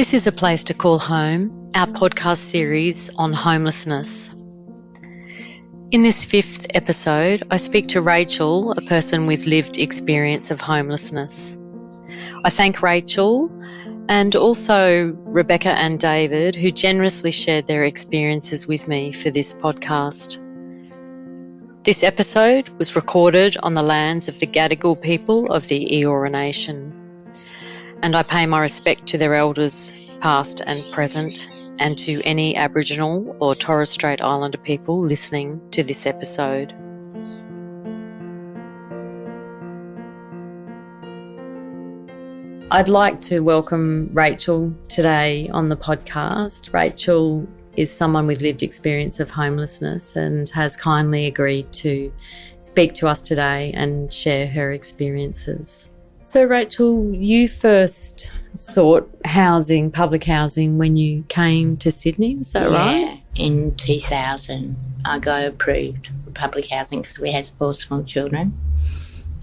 This is A Place to Call Home, our podcast series on homelessness. In this 5th episode, I speak to Rachel, a person with lived experience of homelessness. I thank Rachel and also Rebecca and David, who generously shared their experiences with me for this podcast. This episode was recorded on the lands of the Gadigal people of the Eora Nation, and I pay my respect to their elders, past and present, and to any Aboriginal or Torres Strait Islander people listening to this episode. I'd like to welcome Rachel today on the podcast. Rachel is someone with lived experience of homelessness and has kindly agreed to speak to us today and share her experiences. So Rachel, you first sought housing, public housing, when you came to Sydney, is that right? Yeah, in 2000 I got approved for public housing because we had 4 small children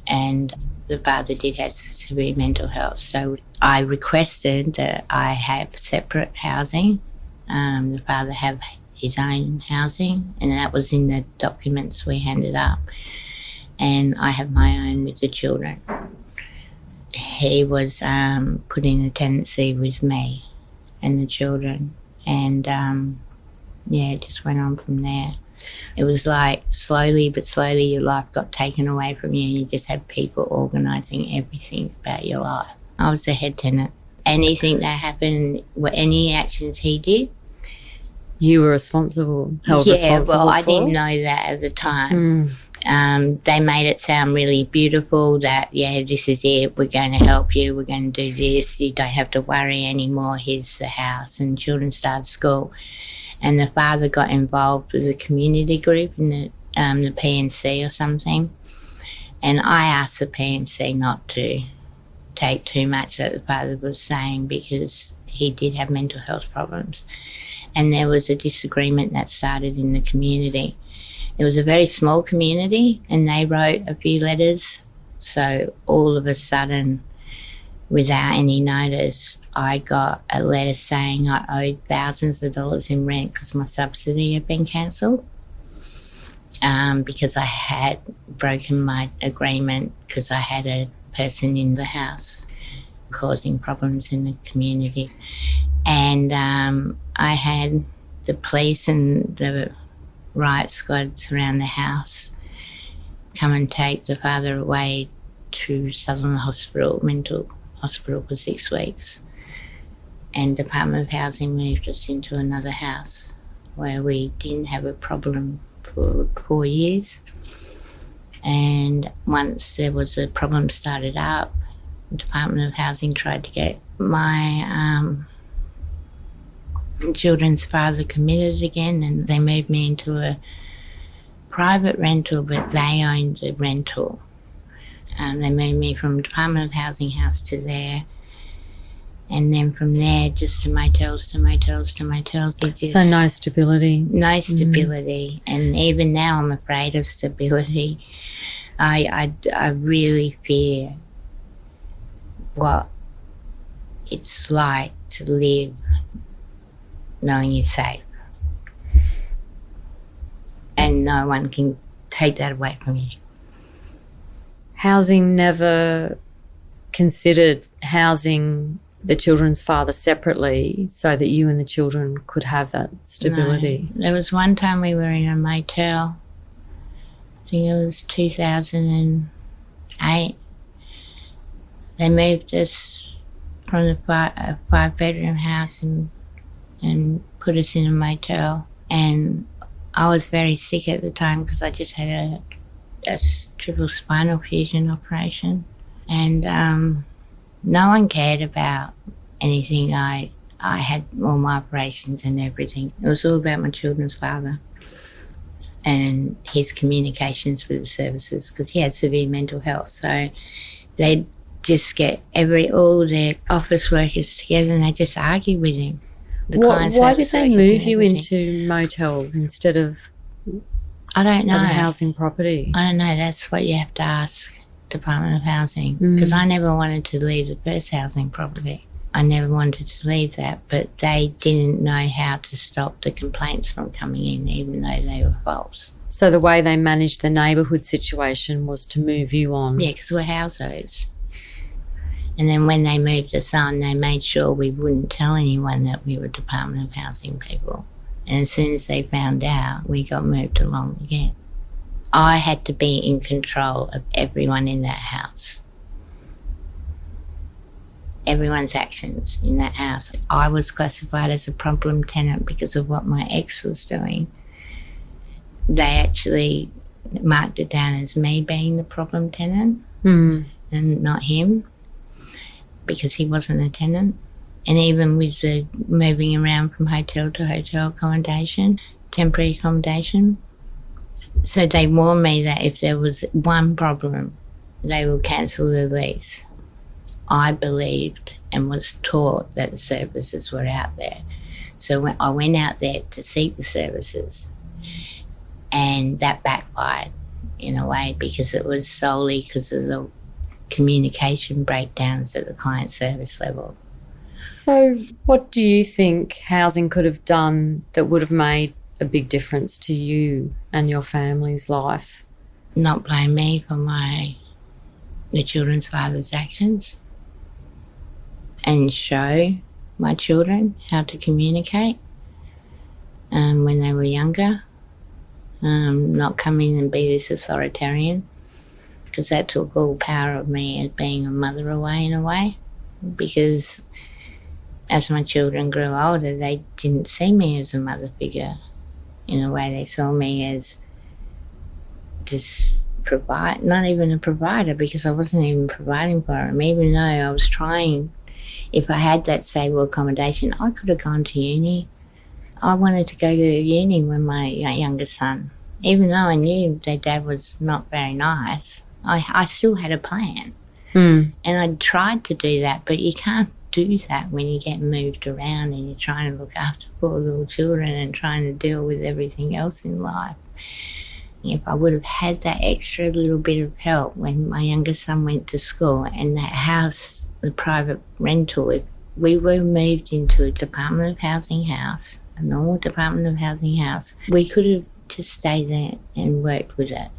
and the father did have severe mental health. So I requested that I have separate housing, the father have his own housing, and that was in the documents we handed up, and I have my own with the children. He was put in a tenancy with me and the children, and it just went on from there. It was like slowly but slowly your life got taken away from you. You just had people organising everything about your life. I was the head tenant. Anything that happened, any actions he did, you were responsible, held responsible well, I for? didn't know that at the time. They made it sound really beautiful that, this is it, we're going to help you, we're going to do this, you don't have to worry anymore, here's the house. And children started school. And the father got involved with a community group in the PNC or something. And I asked the PNC not to take too much that the father was saying because he did have mental health problems. And there was a disagreement that started in the community. It was a very small community and they wrote a few letters. So all of a sudden, without any notice, I got a letter saying I owed thousands of dollars in rent because my subsidy had been cancelled, because I had broken my agreement because I had a person in the house causing problems in the community. And I had the police and the riot squads around the house come and take the father away to Southern Hospital, mental hospital, for 6 weeks. And Department of Housing moved us into another house where we didn't have a problem for 4 years. And once there was a problem started up, the Department of Housing tried to get my children's father committed again, and they moved me into a private rental, but they owned the rental. They moved me from Department of Housing house to there, and then from there just to motels. So no stability. No stability. And even now I'm afraid of stability. I really fear what it's like to live knowing you're safe. And no one can take that away from you. Housing never considered housing the children's father separately so that you and the children could have that stability? No. There was one time we were in a motel, I think it was 2008. They moved us from a 5-bedroom house and put us in a motel. And I was very sick at the time because I just had a triple spinal fusion operation. And no one cared about anything. I had all my operations and everything. It was all about my children's father and his communications with the services because he had severe mental health. So they'd just get all their office workers together and they just argue with him. Why did they move you into motels instead of I don't know. A housing property? I don't know. That's what you have to ask Department of Housing because I never wanted to leave the first housing property. I never wanted to leave that, but they didn't know how to stop the complaints from coming in, even though they were false. So the way they managed the neighbourhood situation was to move you on? Yeah, because we're households. And then when they moved us on, they made sure we wouldn't tell anyone that we were Department of Housing people. And as soon as they found out, we got moved along again. I had to be in control of everyone in that house. Everyone's actions in that house. I was classified as a problem tenant because of what my ex was doing. They actually marked it down as me being the problem tenant and not him, because he wasn't a tenant. And even with the moving around from hotel to hotel accommodation, temporary accommodation. So they warned me that if there was one problem, they would cancel the lease. I believed and was taught that the services were out there. So when I went out there to seek the services, and that backfired in a way, because it was solely because of the communication breakdowns at the client service level. So what do you think housing could have done that would have made a big difference to you and your family's life? Not blame me for the children's father's actions, and show my children how to communicate when they were younger. Not come in and be this authoritarian, because that took all power of me as being a mother away in a way, because as my children grew older, they didn't see me as a mother figure. In a way, they saw me as just not even a provider, because I wasn't even providing for them, even though I was trying. If I had that stable accommodation, I could have gone to uni. I wanted to go to uni with my youngest son. Even though I knew their dad was not very nice, I still had a plan. And I tried to do that, but you can't do that when you get moved around and you're trying to look after 4 little children and trying to deal with everything else in life. If I would have had that extra little bit of help when my youngest son went to school, and that house, the private rental, if we were moved into a Department of Housing house, a normal Department of Housing house, we could have just stayed there and worked with it.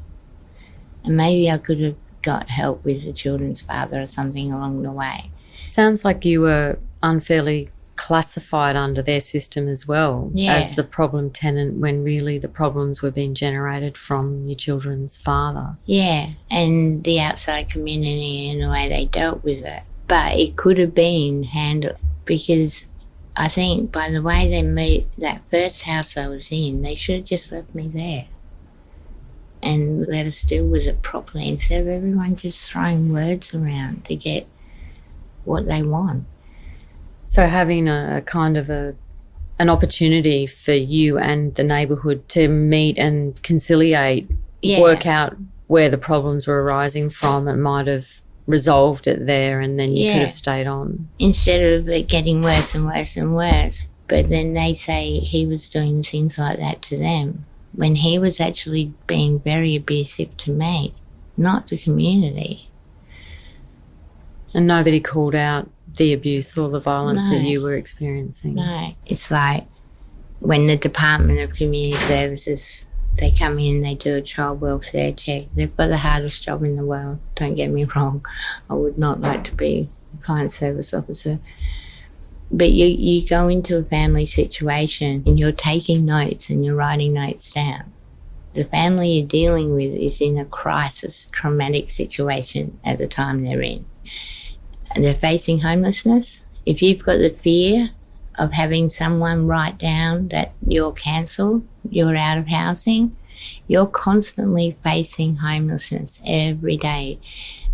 And maybe I could have got help with the children's father or something along the way. Sounds like you were unfairly classified under their system as well, as the problem tenant, when really the problems were being generated from your children's father. Yeah, and the outside community and the way they dealt with it. But it could have been handled, because I think by the way they moved that first house I was in, they should have just left me there and let us deal with it properly, instead of everyone just throwing words around to get what they want. So having a kind of an opportunity for you and the neighbourhood to meet and conciliate, work out where the problems were arising from, it might have resolved it there, and then you could have stayed on. Instead of it getting worse and worse and worse. But then they say he was doing things like that to them, when he was actually being very abusive to me, not the community. And nobody called out the abuse or the violence that you were experiencing? No. It's like when the Department of Community Services, they come in, they do a child welfare check. They've got the hardest job in the world, don't get me wrong. I would not like to be a client service officer. But you go into a family situation and you're taking notes and you're writing notes down. The family you're dealing with is in a crisis, traumatic situation at the time they're in. And they're facing homelessness. If you've got the fear of having someone write down that you're cancelled, you're out of housing, you're constantly facing homelessness every day.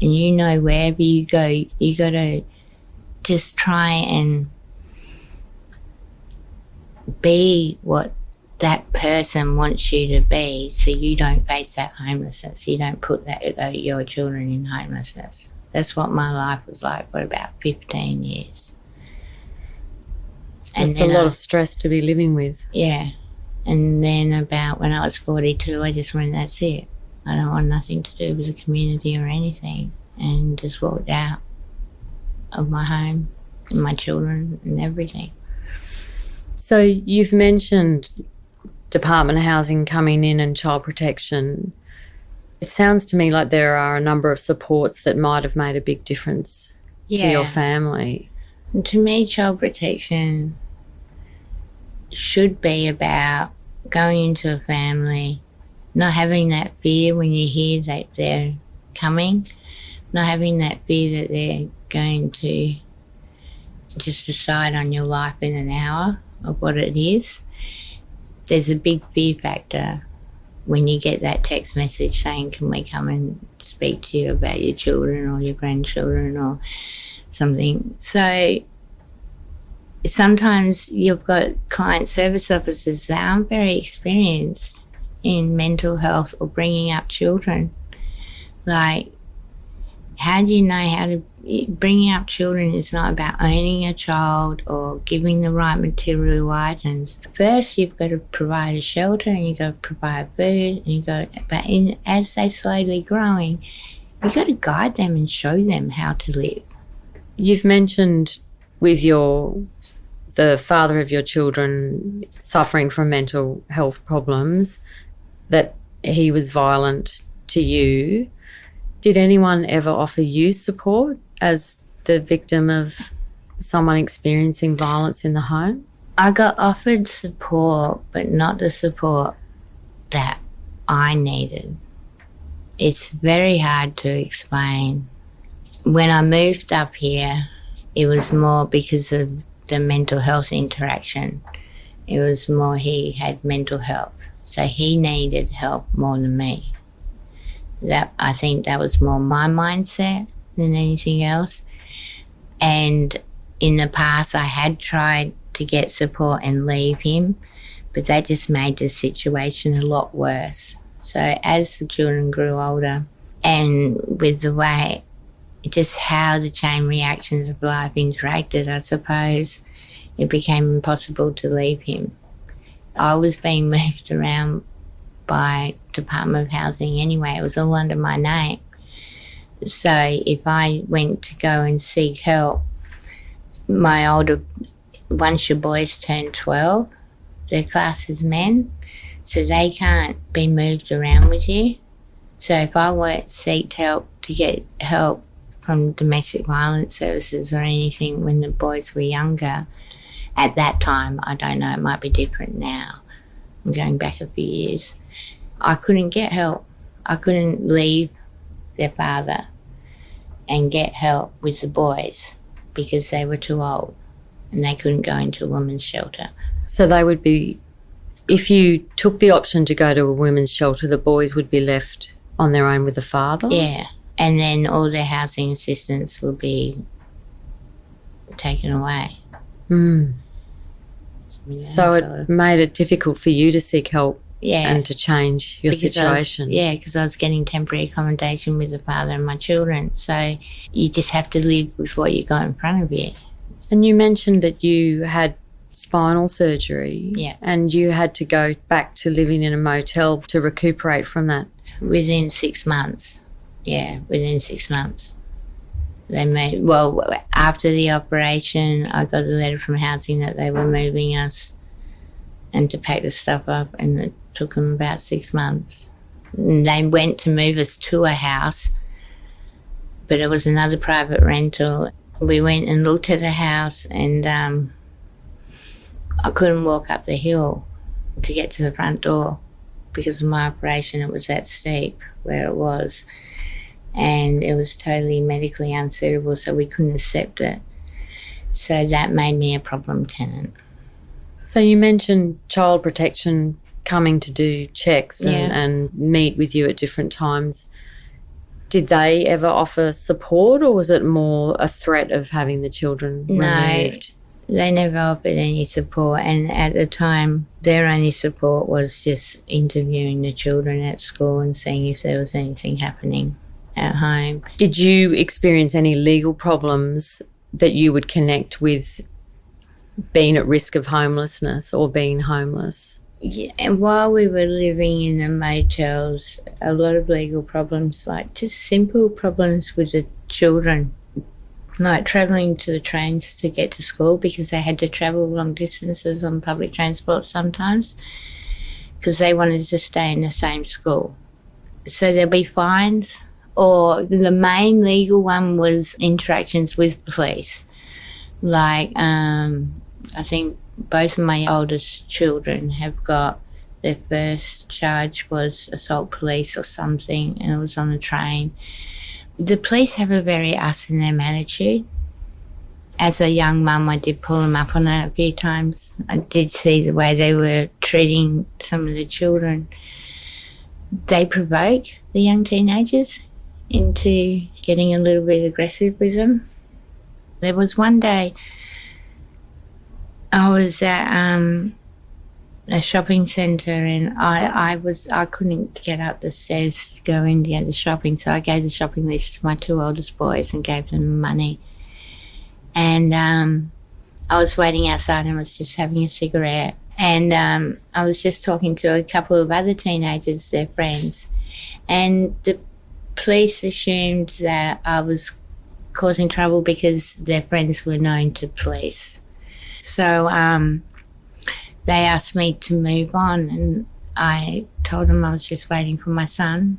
And you know wherever you go, you got to just try and be what that person wants you to be, so you don't face that homelessness. You don't put your children in homelessness. That's what my life was like for about 15 years. It's a lot of stress to be living with. Yeah. And then about when I was 42, I just went, that's it. I don't want nothing to do with the community or anything, and just walked out of my home and my children and everything. So you've mentioned Department of Housing coming in and child protection. It sounds to me like there are a number of supports that might have made a big difference to your family. And to me, child protection should be about going into a family, not having that fear when you hear that they're coming, not having that fear that they're going to just decide on your life in an hour of what it is. There's a big fear factor when you get that text message saying, can we come and speak to you about your children or your grandchildren or something. So sometimes you've got client service officers that aren't very experienced in mental health or bringing up children. Like, how do you know how to... Bringing up children is not about owning a child or giving the right material items. First, you've got to provide a shelter and you've got to provide food, and as they're slowly growing, you've got to guide them and show them how to live. You've mentioned with the father of your children suffering from mental health problems that he was violent to you. Did anyone ever offer you support as the victim of someone experiencing violence in the home? I got offered support, but not the support that I needed. It's very hard to explain. When I moved up here, it was more because of the mental health interaction. It was more he had mental health, so he needed help more than me. I think that was more my mindset than anything else. And in the past, I had tried to get support and leave him, but that just made the situation a lot worse. So as the children grew older, and with the way, just how the chain reactions of life interacted, I suppose, it became impossible to leave him. I was being moved around by Department of Housing anyway. It was all under my name. So if I went to go and seek help, once your boys turn 12, they're classed as men, so they can't be moved around with you. So if I went seek help to get help from domestic violence services or anything when the boys were younger, at that time, I don't know, it might be different now. I'm going back a few years. I couldn't get help. I couldn't leave their father and get help with the boys because they were too old and they couldn't go into a women's shelter. So they would be, if you took the option to go to a women's shelter, the boys would be left on their own with the father? Yeah, and then all their housing assistance will be taken away. Mm. So it made it difficult for you to seek help and to change your situation. Because I was getting temporary accommodation with the father and my children. So you just have to live with what you got in front of you. And you mentioned that you had spinal surgery. Yeah. And you had to go back to living in a motel to recuperate from that. Within 6 months. Yeah, within 6 months. After the operation, I got a letter from housing that they were moving us and to pack the stuff up, and it took them about 6 months. And they went to move us to a house, but it was another private rental. We went and looked at the house, and I couldn't walk up the hill to get to the front door because of my operation. It was that steep where it was. And it was totally medically unsuitable, so we couldn't accept it. So that made me a problem tenant. So you mentioned child protection coming to do checks and meet with you at different times. Did they ever offer support, or was it more a threat of having the children removed? No, they never offered any support, and at the time their only support was just interviewing the children at school and seeing if there was anything happening at home. Did you experience any legal problems that you would connect with being at risk of homelessness or being homeless? Yeah, and while we were living in the motels, a lot of legal problems, like just simple problems with the children. like travelling to the trains to get to school because they had to travel long distances on public transport sometimes because they wanted to stay in the same school. So there'll be fines, or the main legal one was interactions with police. Like I think both of my oldest children have got their first charge was assault police or something, and it was on a train. The police have a very us and them attitude. As a young mum, I did pull them up on it a few times. I did see the way they were treating some of the children. They provoke the young teenagers into getting a little bit aggressive with them. There was one day I was at a shopping centre, and I couldn't get up the stairs to go in to get the shopping, so I gave the shopping list to my two oldest boys and gave them money. And I was waiting outside and I was just having a cigarette, and I was just talking to a couple of other teenagers, their friends, and the police assumed that I was causing trouble because their friends were known to police. So they asked me to move on, and I told them I was just waiting for my son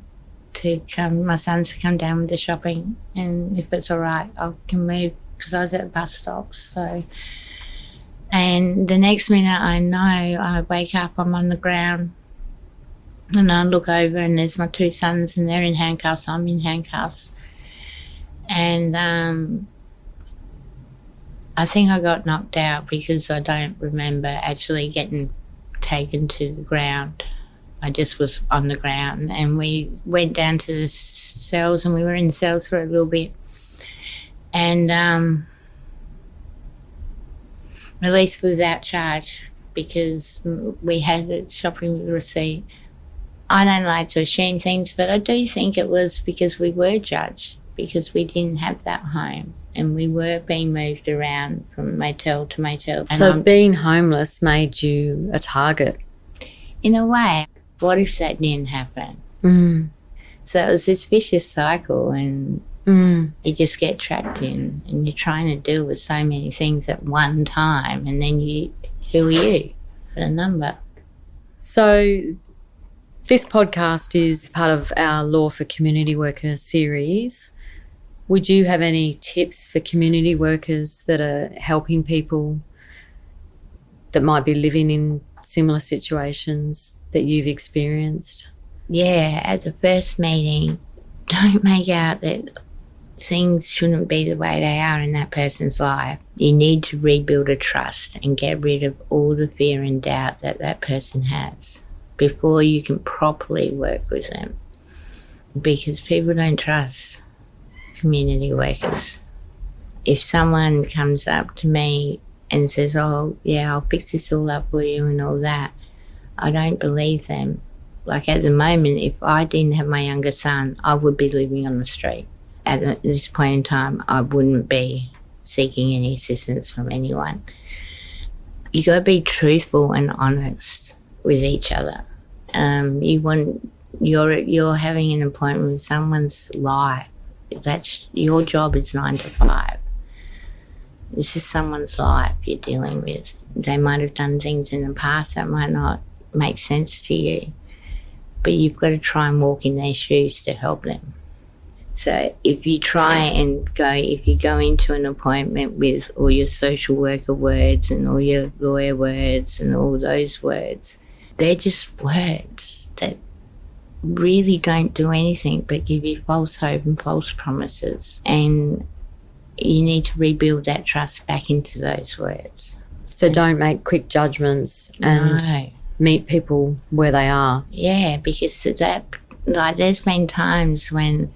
to come. My son's to come down with the shopping, and if it's all right, I can move because I was at the bus stop. So, and the next minute I know, I wake up, I'm on the ground, and I look over, and there's my two sons, and they're in handcuffs. I'm in handcuffs, and I think I got knocked out because I don't remember actually getting taken to the ground. I just was on the ground, and we went down to the cells, and we were in cells for a little bit, and released without charge because we had a shopping receipt. I don't like to assume things, but I do think it was because we were judged, because we didn't have that home. And we were being moved around from motel to motel. So being homeless made you a target? In a way. What if that didn't happen? So it was this vicious cycle, and you just get trapped in, and you're trying to deal with so many things at one time, and then who are you? A number. So this podcast is part of our Law for Community Worker series. Would you have any tips for community workers that are helping people that might be living in similar situations that you've experienced? Yeah, at the first meeting, don't make out that things shouldn't be the way they are in that person's life. You need to rebuild a trust and get rid of all the fear and doubt that that person has before you can properly work with them, because people don't trust community workers. If someone comes up to me and says, oh yeah, I'll fix this all up for you and all that, I don't believe them. Like at the moment, if I didn't have my younger son, I would be living on the street. At this point in time, I wouldn't be seeking any assistance from anyone. You got to be truthful and honest with each other. You're having an appointment with someone's life. That's your job is 9 to 5. This is someone's life you're dealing with. They might have done things in the past that might not make sense to you, but you've got to try and walk in their shoes to help them. So if you go into an appointment with all your social worker words and all your lawyer words and all those words, they're just words that really don't do anything but give you false hope and false promises, and you need to rebuild that trust back into those words. So don't make quick judgments and meet people where they are. Yeah, because there's been times when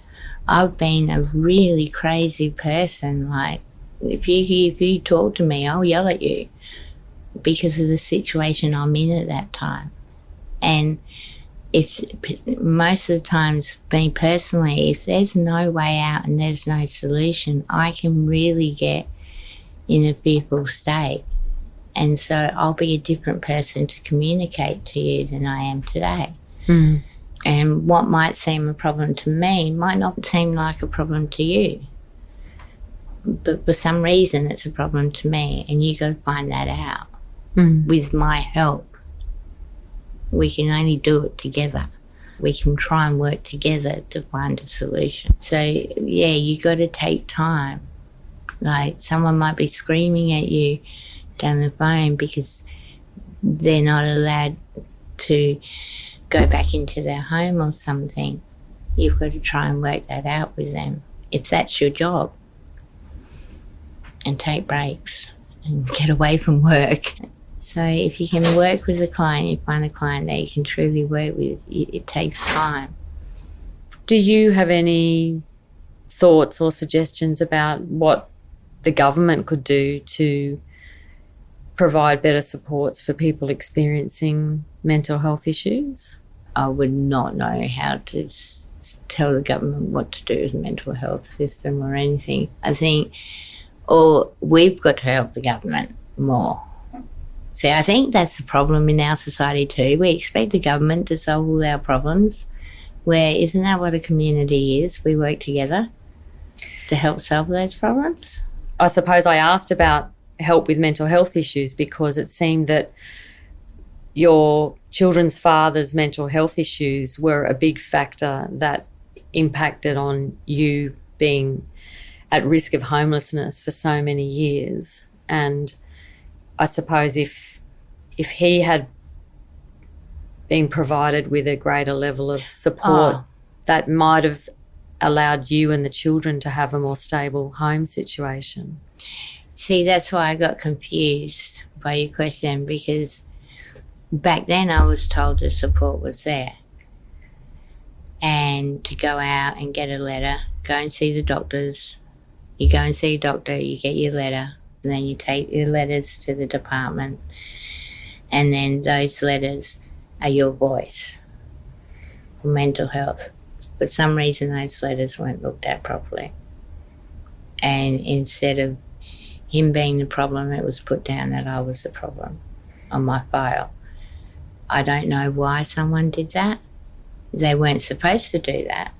I've been a really crazy person. Like if you talk to me, I'll yell at you because of the situation I'm in at that time. And if most of the times, me personally, if there's no way out and there's no solution, I can really get in a fearful state. And so I'll be a different person to communicate to you than I am today. And what might seem a problem to me might not seem like a problem to you. but for some reason it's a problem to me, and you got to find that out. With my help. We can only do it together. We can try and work together to find a solution. So, yeah, you got to take time. Like, someone might be screaming at you down the phone because they're not allowed to go back into their home or something. You've got to try and work that out with them, if that's your job. And take breaks and get away from work. So if you can work with a client, you find a client that you can truly work with, it takes time. Do you have any thoughts or suggestions about what the government could do to provide better supports for people experiencing mental health issues? I would not know how to tell the government what to do with the mental health system or anything. I think we've got to help the government more. See, I think that's the problem in our society too. We expect the government to solve all our problems, where isn't that what a community is? We work together to help solve those problems. I suppose I asked about help with mental health issues because it seemed that your children's father's mental health issues were a big factor that impacted on you being at risk of homelessness for so many years. And I suppose if he had been provided with a greater level of support, that might have allowed you and the children to have a more stable home situation. See, that's why I got confused by your question, because back then I was told the support was there and to go out and get a letter, go and see the doctors. You go and see a doctor, you get your letter, and then you take your letters to the department, and then those letters are your voice for mental health. For some reason, those letters weren't looked at properly. And instead of him being the problem, it was put down that I was the problem on my file. I don't know why someone did that. They weren't supposed to do that.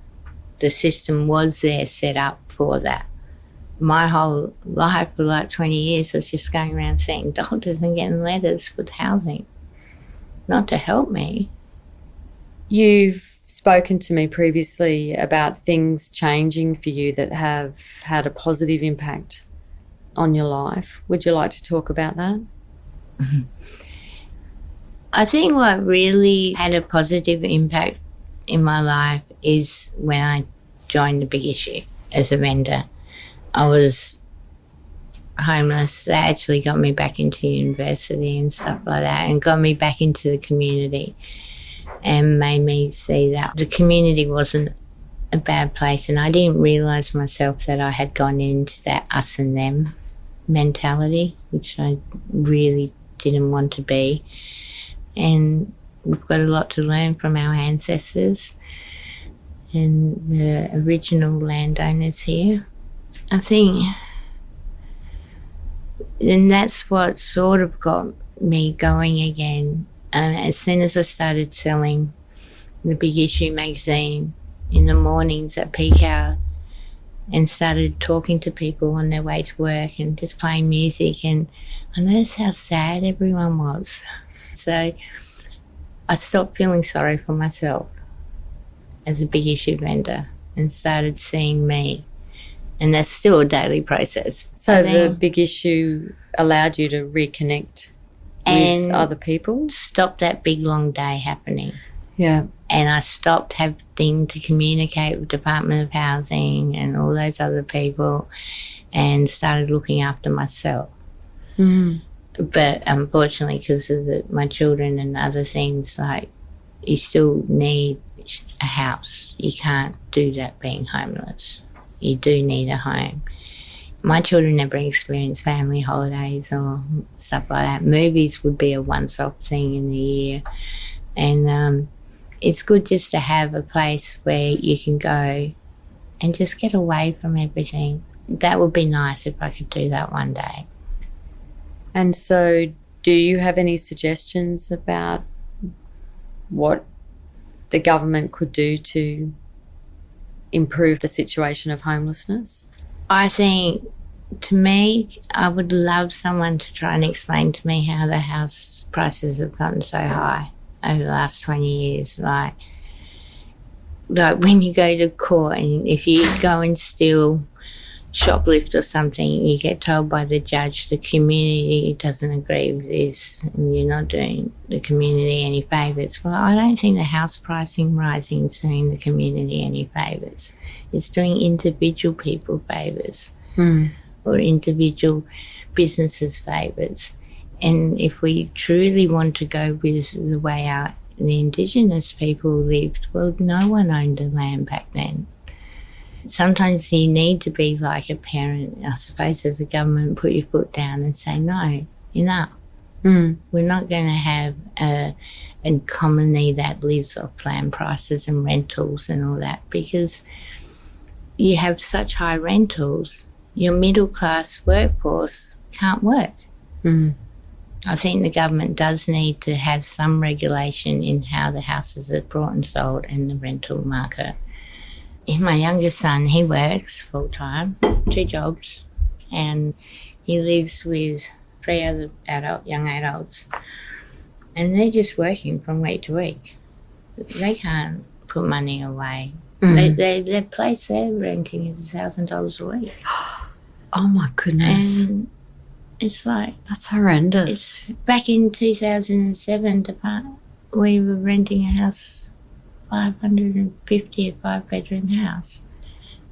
The system was there set up for that. My whole life for like 20 years was just going around seeing doctors and getting letters for housing, not to help me. You've spoken to me previously about things changing for you that have had a positive impact on your life. Would you like to talk about that? Mm-hmm. I think what really had a positive impact in my life is when I joined the Big Issue as a vendor. I was homeless. They actually got me back into university and stuff like that, and got me back into the community and made me see that the community wasn't a bad place. And I didn't realise myself that I had gone into that us and them mentality, which I really didn't want to be. And we've got a lot to learn from our ancestors and the original landowners here, I think. And that's what sort of got me going again. As soon as I started selling the Big Issue magazine in the mornings at peak hour and started talking to people on their way to work and just playing music, and I noticed how sad everyone was. So I stopped feeling sorry for myself as a Big Issue vendor and started seeing me. And that's still a daily process. So the Big Issue allowed you to reconnect with other people? Stop that big long day happening. Yeah. And I stopped having to communicate with Department of Housing and all those other people and started looking after myself. Mm. But unfortunately, because of my children and other things, like, you still need a house. You can't do that being homeless. You do need a home. My children never experienced family holidays or stuff like that. Movies would be a once-off thing in the year. And it's good just to have a place where you can go and just get away from everything. That would be nice if I could do that one day. And so do you have any suggestions about what the government could do to improve the situation of homelessness? I think To me, I would love someone to try and explain to me how the house prices have gotten so high over the last 20 years. Like when you go to court and if you go and steal, shoplift or something, you get told by the judge the community doesn't agree with this and you're not doing the community any favours. Well, I don't think the house pricing rising is doing the community any favours. It's doing individual people favours or individual businesses favours. And if we truly want to go with the way the Indigenous people lived, well, no one owned the land back then. Sometimes you need to be like a parent, I suppose, as a government, put your foot down and say, no, enough. We're not going to have a economy that lives off land prices and rentals and all that, because you have such high rentals, your middle-class workforce can't work. I think the government does need to have some regulation in how the houses are bought and sold in the rental market. My youngest son, he works full-time, 2 jobs, and he lives with 3 other young adults, and they're just working from week to week. They can't put money away. Their place they're renting is $1,000 a week. Oh, my goodness. And it's like... That's horrendous. It's back in 2007, we were renting a house, $550, a 5-bedroom house.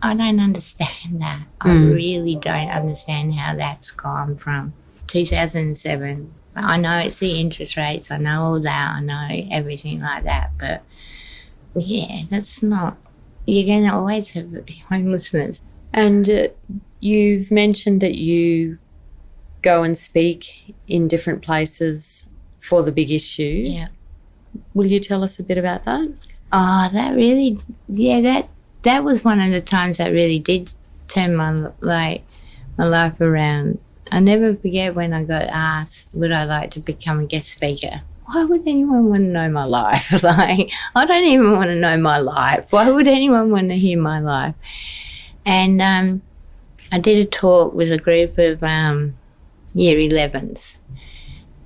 I don't understand that. I really don't understand how that's gone from 2007. I know it's the interest rates, I know all that, I know everything like that, but yeah, that's not... You're going to always have homelessness. And you've mentioned that you go and speak in different places for the big issue. Yeah. Will you tell us a bit about that? Oh, that really, that was one of the times that really did turn my life around. I'll never forget when I got asked, would I like to become a guest speaker? Why would anyone want to know my life? I don't even want to know my life. Why would anyone want to hear my life? And I did a talk with a group of year 11s,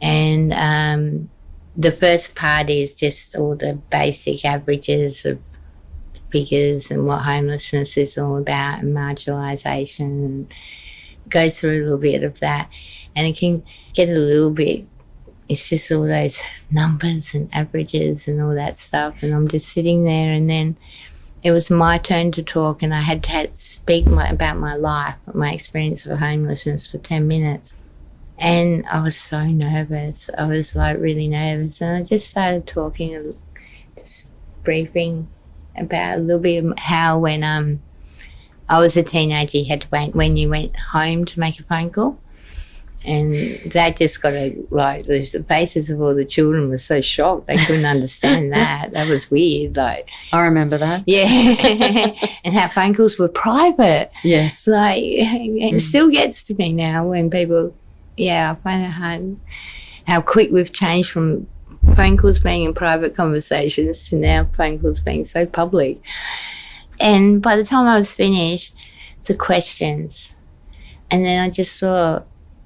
and the first part is just all the basic averages of figures and what homelessness is all about and marginalisation, and go through a little bit of that. And it can get a little bit, it's just all those numbers and averages and all that stuff, and I'm just sitting there, and then it was my turn to talk, and I had to speak about my life, my experience of homelessness for 10 minutes. And I was so nervous. I was really nervous. And I just started talking, just briefing about a little bit of how when I was a teenager, you had to wait when you went home to make a phone call. And that just got the faces of all the children were so shocked. They couldn't understand that. That was weird. I remember that. Yeah. And how phone calls were private. Yes. It still gets to me now when people... Yeah, I find it hard how quick we've changed from phone calls being in private conversations to now phone calls being so public. And by the time I was finished, the questions, and then I just saw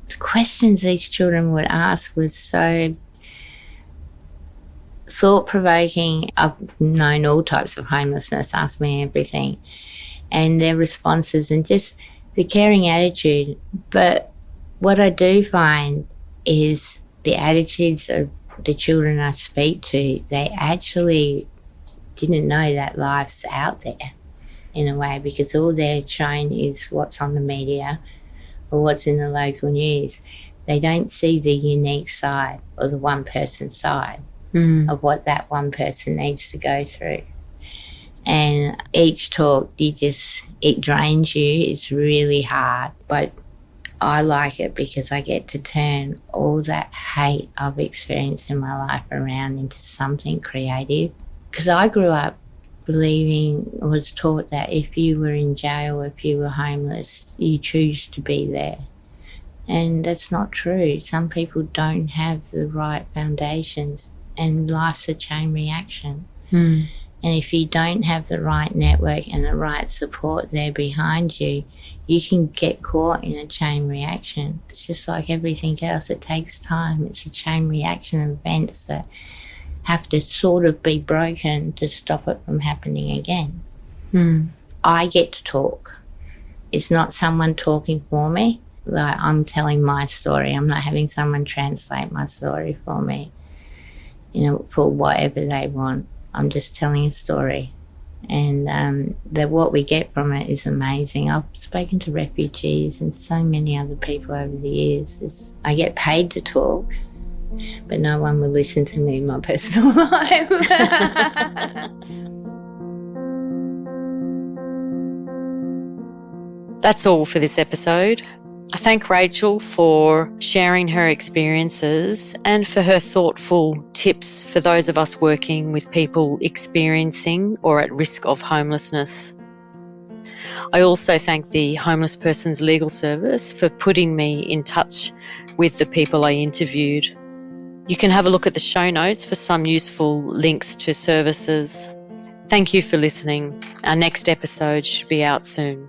the questions these children would ask was so thought-provoking. I've known all types of homelessness, asked me everything, and their responses and just the caring attitude. But what I do find is the attitudes of the children I speak to, they actually didn't know that life's out there in a way, because all they're shown is what's on the media or what's in the local news. They don't see the unique side or the one person side of what that one person needs to go through. And each talk, it drains you. It's really hard, but I like it because I get to turn all that hate I've experienced in my life around into something creative. Because I grew up was taught that if you were in jail, if you were homeless, you choose to be there. And that's not true. Some people don't have the right foundations, and life's a chain reaction. And if you don't have the right network and the right support there behind you, you can get caught in a chain reaction. It's just like everything else. It takes time. It's a chain reaction of events that have to sort of be broken to stop it from happening again. I get to talk. It's not someone talking for me. Like, I'm telling my story. I'm not having someone translate my story for me, for whatever they want. I'm just telling a story. And what we get from it is amazing. I've spoken to refugees and so many other people over the years. I get paid to talk, but no one will listen to me in my personal life. That's all for this episode. I thank Rachel for sharing her experiences and for her thoughtful tips for those of us working with people experiencing or at risk of homelessness. I also thank the Homeless Persons Legal Service for putting me in touch with the people I interviewed. You can have a look at the show notes for some useful links to services. Thank you for listening. Our next episode should be out soon.